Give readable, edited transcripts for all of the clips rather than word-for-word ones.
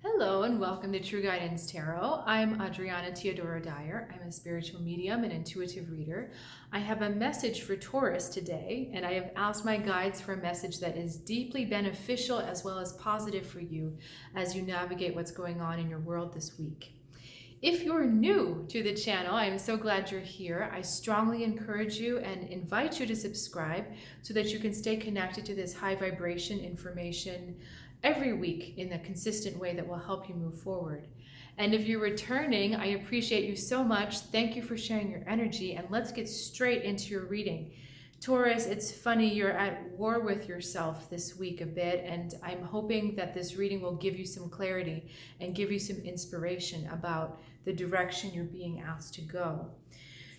Hello and welcome to True Guidance Tarot. I'm Adriana Teodoro-Dier. I'm a spiritual medium and intuitive reader. I have a message for Taurus today, and I have asked my guides for a message that is deeply beneficial as well as positive for you as you navigate what's going on in your world this week. If you're new to the channel, I am so glad you're here. I strongly encourage you and invite you to subscribe so that you can stay connected to this high vibration information every week in a consistent way that will help you move forward. And if you're returning, I appreciate you so much. Thank you for sharing your energy, and let's get straight into your reading. Taurus, it's funny, you're at war with yourself this week a bit, and I'm hoping that this reading will give you some clarity and give you some inspiration about the direction you're being asked to go.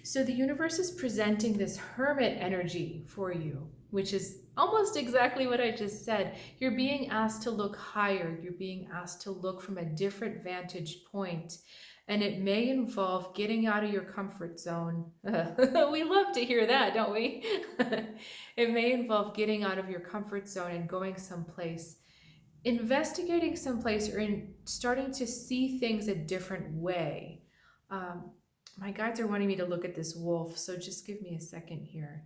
So the universe is presenting this hermit energy for you, which is almost exactly what I just said. You're being asked to look higher. You're being asked to look from a different vantage point. And it may involve getting out of your comfort zone. We love to hear that, don't we? It may involve getting out of your comfort zone and going someplace, investigating someplace, or starting to see things a different way. My guides are wanting me to look at this wolf, so just give me a second here.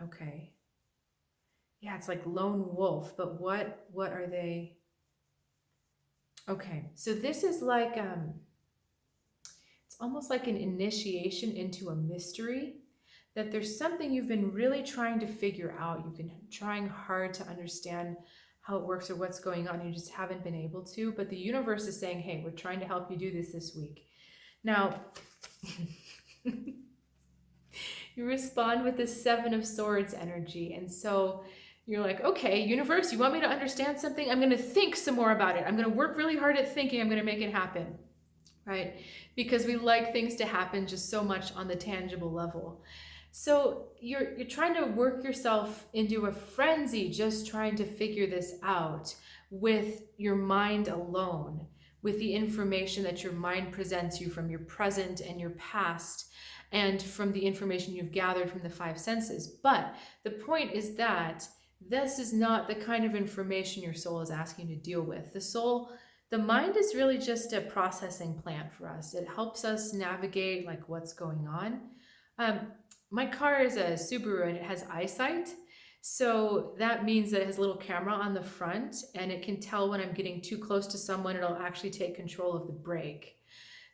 Okay. Yeah, it's like lone wolf, but what are they? Okay, so this is like it's almost like an initiation into a mystery, that there's something you've been really trying to figure out. You've been trying hard to understand how it works or what's going on. You just haven't been able to, but the universe is saying, hey, we're trying to help you do this week. Now, you respond with the Seven of Swords energy. And so you're like, okay, universe, you want me to understand something? I'm going to think some more about it. I'm going to work really hard at thinking. I'm going to make it happen, right? Because we like things to happen just so much on the tangible level. So you're trying to work yourself into a frenzy, just trying to figure this out with your mind alone, with the information that your mind presents you from your present and your past, and from the information you've gathered from the five senses. But the point is that this is not the kind of information your soul is asking you to deal with. The mind is really just a processing plant for us. It helps us navigate like what's going on. My car is a Subaru and it has eyesight. So that means that it has a little camera on the front, and it can tell when I'm getting too close to someone. It'll actually take control of the brake.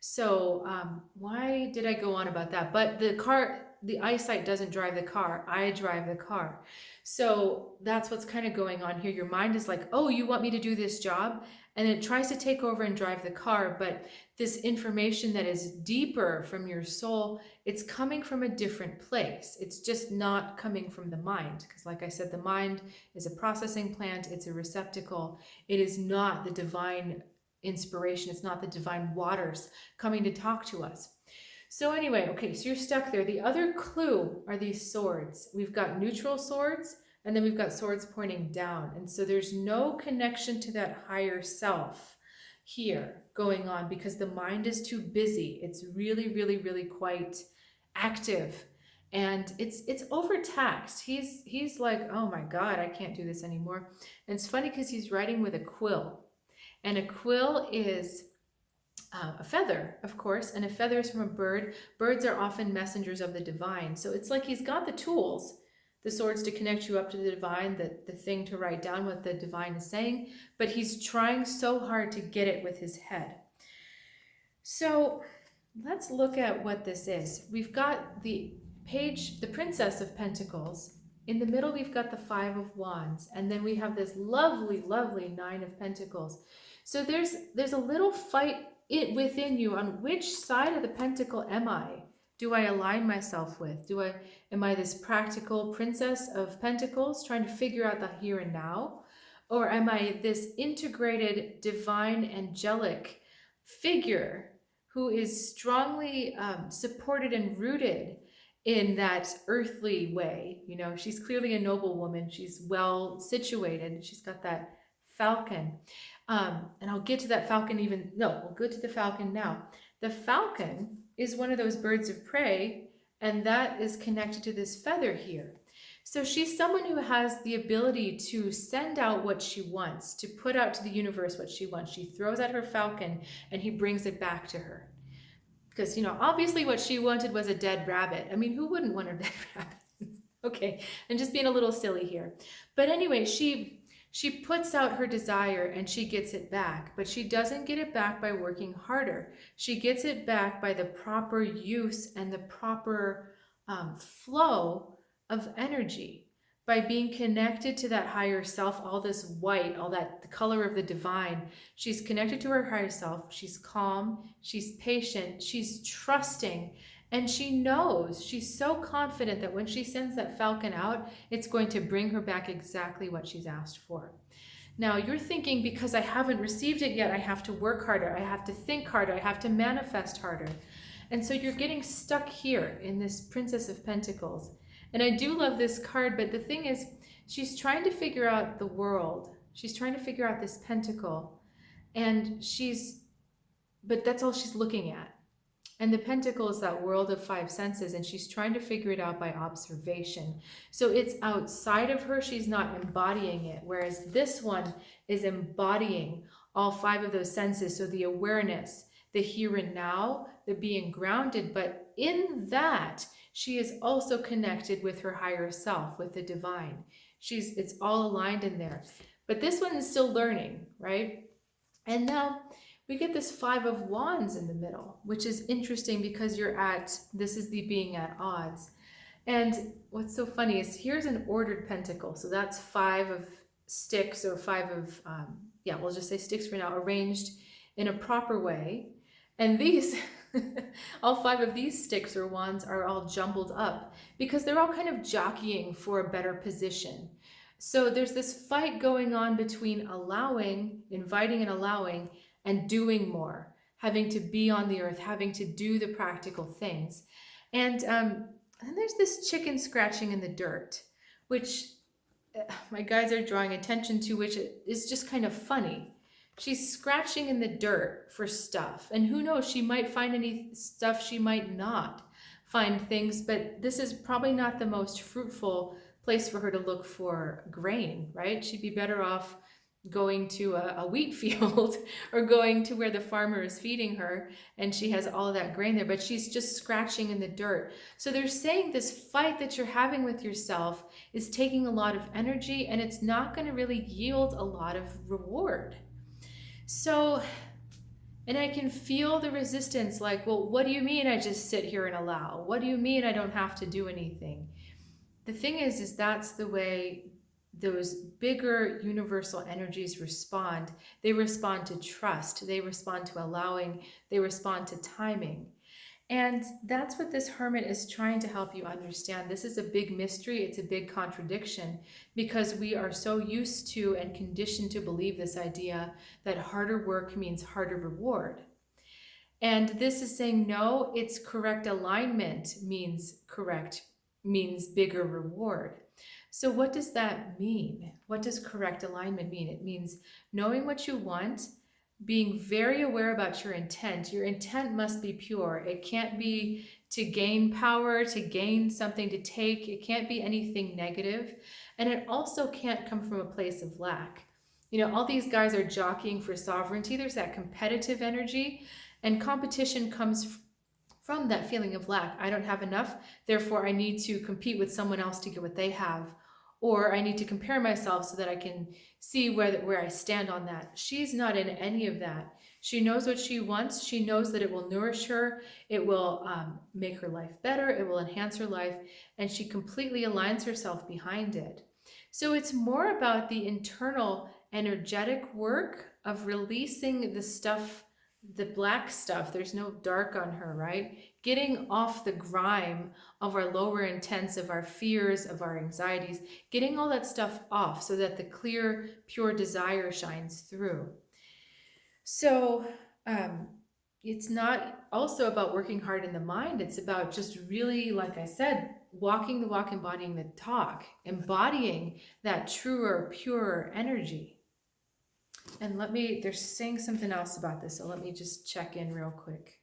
So why did I go on about that? But the eyesight doesn't drive the car. I drive the car. So that's what's kind of going on here. Your mind is like, oh, you want me to do this job? And it tries to take over and drive the car. But this information that is deeper from your soul, it's coming from a different place. It's just not coming from the mind. Because like I said, the mind is a processing plant. It's a receptacle. It is not the divine inspiration. It's not the divine waters coming to talk to us. So anyway, okay, so you're stuck there. The other clue are these swords. We've got neutral swords, and then we've got swords pointing down. And so there's no connection to that higher self here going on because the mind is too busy. It's really, really, really quite active. And it's overtaxed. He's like, oh my God, I can't do this anymore. And it's funny because he's writing with a quill. And a quill is a feather, of course, and a feather is from a bird. Birds are often messengers of the divine. So it's like he's got the tools, the swords to connect you up to the divine, the thing to write down what the divine is saying, but he's trying so hard to get it with his head. So let's look at what this is. We've got the page, the Princess of Pentacles. In the middle, we've got the Five of Wands, and then we have this lovely, lovely Nine of Pentacles. So there's a little fight within you on which side of the pentacle am I? Do I align myself with? Am I this practical Princess of Pentacles trying to figure out the here and now? Or am I this integrated, divine, angelic figure who is strongly supported and rooted in that earthly way? You know, she's clearly a noble woman. She's well situated. She's got that falcon. And I'll get to that falcon we'll go to the falcon now. The falcon is one of those birds of prey, and that is connected to this feather here. So she's someone who has the ability to send out what she wants, to put out to the universe what she wants. She throws out her falcon and he brings it back to her. Because, obviously what she wanted was a dead rabbit. I mean, who wouldn't want a dead rabbit? Okay, I'm just being a little silly here. But anyway, she puts out her desire and she gets it back, but she doesn't get it back by working harder. She gets it back by the proper use and the proper flow of energy, by being connected to that higher self, all this white, all that, the color of the divine. She's connected to her higher self. She's calm, she's patient, she's trusting, and she knows, she's so confident that when she sends that falcon out, it's going to bring her back exactly what she's asked for. Now you're thinking, because I haven't received it yet, I have to work harder, I have to think harder, I have to manifest harder. And so you're getting stuck here in this Princess of Pentacles. And I do love this card, but the thing is, she's trying to figure out the world. She's trying to figure out this pentacle. But that's all she's looking at. And the pentacle is that world of five senses, and she's trying to figure it out by observation. So it's outside of her, she's not embodying it, whereas this one is embodying all five of those senses. So the awareness, the here and now, the being grounded, but in that, she is also connected with her higher self, with the divine. It's all aligned in there. But this one is still learning, right? And now we get this Five of Wands in the middle, which is interesting because this is the being at odds. And what's so funny is here's an ordered pentacle. So that's five of sticks, or five of, we'll just say sticks for now, arranged in a proper way. And these, all five of these sticks or wands are all jumbled up because they're all kind of jockeying for a better position. So there's this fight going on between inviting and allowing, and doing more, having to be on the earth, having to do the practical things. And then there's this chicken scratching in the dirt, which my guides are drawing attention to, which is just kind of funny. She's scratching in the dirt for stuff, and who knows, she might find any stuff, she might not find things, but this is probably not the most fruitful place for her to look for grain, right? She'd be better off going to a wheat field or going to where the farmer is feeding her and she has all of that grain there, but she's just scratching in the dirt. So they're saying this fight that you're having with yourself is taking a lot of energy, and it's not going to really yield a lot of reward. So, and I can feel the resistance, like, well, what do you mean I just sit here and allow? What do you mean I don't have to do anything? The thing is that's the way those bigger universal energies respond. They respond to trust, they respond to allowing, they respond to timing. And that's what this hermit is trying to help you understand. This is a big mystery. It's a big contradiction because we are so used to and conditioned to believe this idea that harder work means harder reward. And this is saying, no, it's correct alignment means bigger reward. So what does that mean? What does correct alignment mean? It means knowing what you want, being very aware about your intent. Your intent must be pure. It can't be to gain power, to gain something to take. It can't be anything negative. And it also can't come from a place of lack. All these guys are jockeying for sovereignty. There's that competitive energy, and competition comes from that feeling of lack. I don't have enough, therefore I need to compete with someone else to get what they have. Or I need to compare myself so that I can see where I stand on that. She's not in any of that. She knows what she wants. She knows that it will nourish her. It will make her life better. It will enhance her life. And she completely aligns herself behind it. So it's more about the internal energetic work of releasing the stuff, the black stuff. There's no dark on her, right? Getting off the grime of our lower intents, of our fears, of our anxieties, getting all that stuff off so that the clear, pure desire shines through. So it's not also about working hard in the mind. It's about just really, like I said, walking the walk, embodying the talk, embodying that truer, purer energy. And they're saying something else about this, so let me just check in real quick.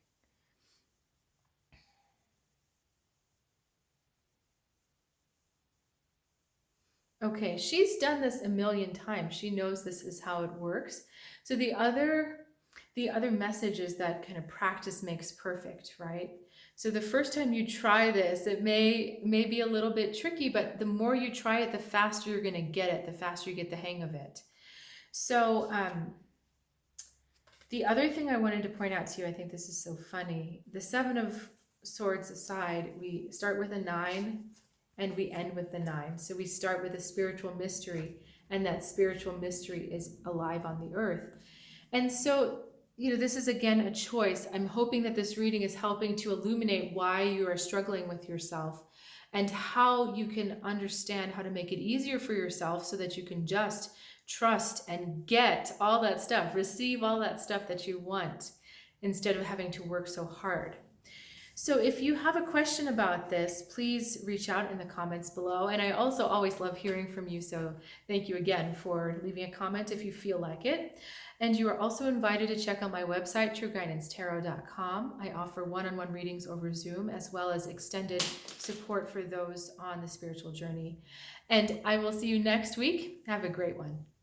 Okay, she's done this a million times. She knows this is how it works. So the other message is that kind of practice makes perfect, right? So the first time you try this, it may be a little bit tricky, but the more you try it, the faster you're going to get it, the faster you get the hang of it. So the other thing I wanted to point out to you, I think this is so funny. The Seven of Swords aside, we start with a 9 and we end with the 9. So we start with a spiritual mystery, and that spiritual mystery is alive on the earth. And so, this is again a choice. I'm hoping that this reading is helping to illuminate why you are struggling with yourself and how you can understand how to make it easier for yourself so that you can just trust and get all that stuff, receive all that stuff that you want instead of having to work so hard. So if you have a question about this, please reach out in the comments below. And I also always love hearing from you. So thank you again for leaving a comment if you feel like it. And you are also invited to check out my website, trueguidancetarot.com. I offer one-on-one readings over Zoom, as well as extended support for those on the spiritual journey. And I will see you next week. Have a great one.